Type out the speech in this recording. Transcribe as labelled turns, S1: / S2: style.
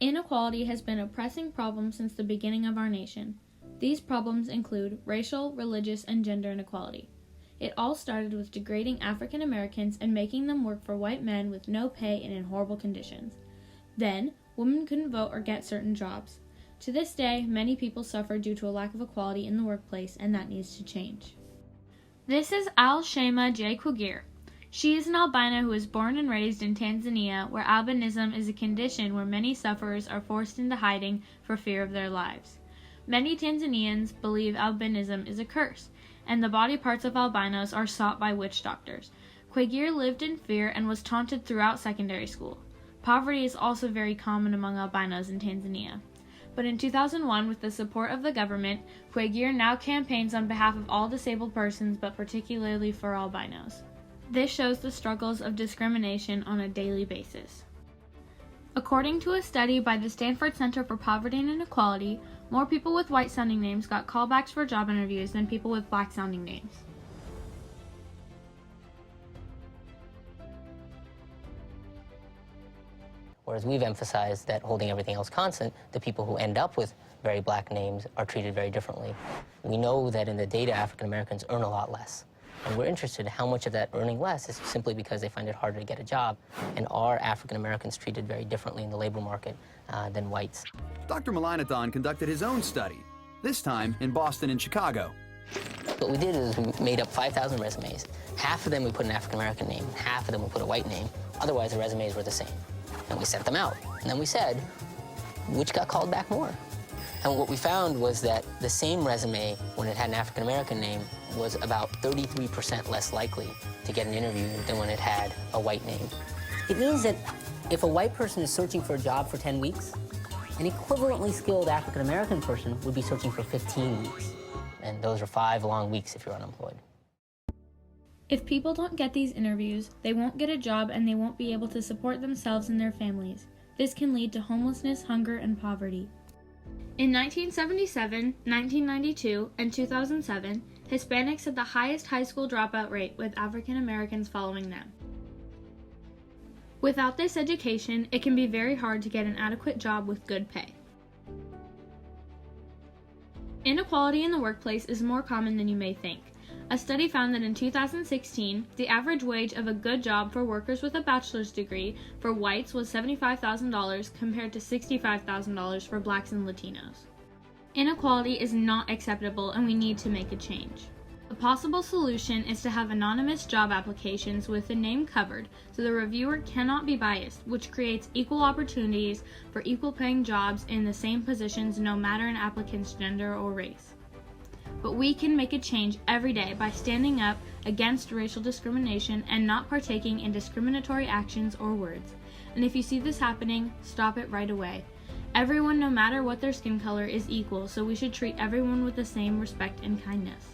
S1: Inequality has been a pressing problem since the beginning of our nation. These problems include racial, religious, and gender inequality. It all started with degrading African Americans and making them work for white men with no pay and in horrible conditions. Then, women couldn't vote or get certain jobs. To this day, many people suffer due to a lack of equality in the workplace, and that needs to change. This is Al-Shema J. Quagir. She is an albino who was born and raised in Tanzania, where albinism is a condition where many sufferers are forced into hiding for fear of their lives. Many Tanzanians believe albinism is a curse, and the body parts of albinos are sought by witch doctors. Quagir lived in fear and was taunted throughout secondary school. Poverty is also very common among albinos in Tanzania. But in 2001, with the support of the government, Quagir now campaigns on behalf of all disabled persons, but particularly for albinos. This shows the struggles of discrimination on a daily basis. According to a study by the Stanford Center for Poverty and Inequality, more people with white-sounding names got callbacks for job interviews than people with black-sounding names.
S2: Whereas we've emphasized that holding everything else constant, the people who end up with very black names are treated very differently. We know that in the data, African Americans earn a lot less. And we're interested in how much of that earning less is simply because they find it harder to get a job, and are African Americans treated very differently in the labor market than whites.
S3: Dr. Mullainathan conducted his own study, this time in Boston and Chicago.
S2: What we did is we made up 5,000 resumes. Half of them we put an African American name, half of them we put a white name. Otherwise, the resumes were the same. And we sent them out. And then we said, which got called back more? And what we found was that the same resume, when it had an African American name, was about 33% less likely to get an interview than when it had a white name. It means that if a white person is searching for a job for 10 weeks, an equivalently skilled African American person would be searching for 15 weeks. And those are 5 long weeks if you're unemployed.
S1: If people don't get these interviews, they won't get a job and they won't be able to support themselves and their families. This can lead to homelessness, hunger, and poverty. In 1977, 1992, and 2007, Hispanics had the highest high school dropout rate, with African Americans following them. Without this education, it can be very hard to get an adequate job with good pay. Inequality in the workplace is more common than you may think. A study found that in 2016, the average wage of a good job for workers with a bachelor's degree for whites was $75,000 compared to $65,000 for blacks and Latinos. Inequality is not acceptable, and we need to make a change. A possible solution is to have anonymous job applications with the name covered so the reviewer cannot be biased, which creates equal opportunities for equal paying jobs in the same positions no matter an applicant's gender or race. But we can make a change every day by standing up against racial discrimination and not partaking in discriminatory actions or words. And if you see this happening, stop it right away. Everyone, no matter what their skin color, is equal, so we should treat everyone with the same respect and kindness.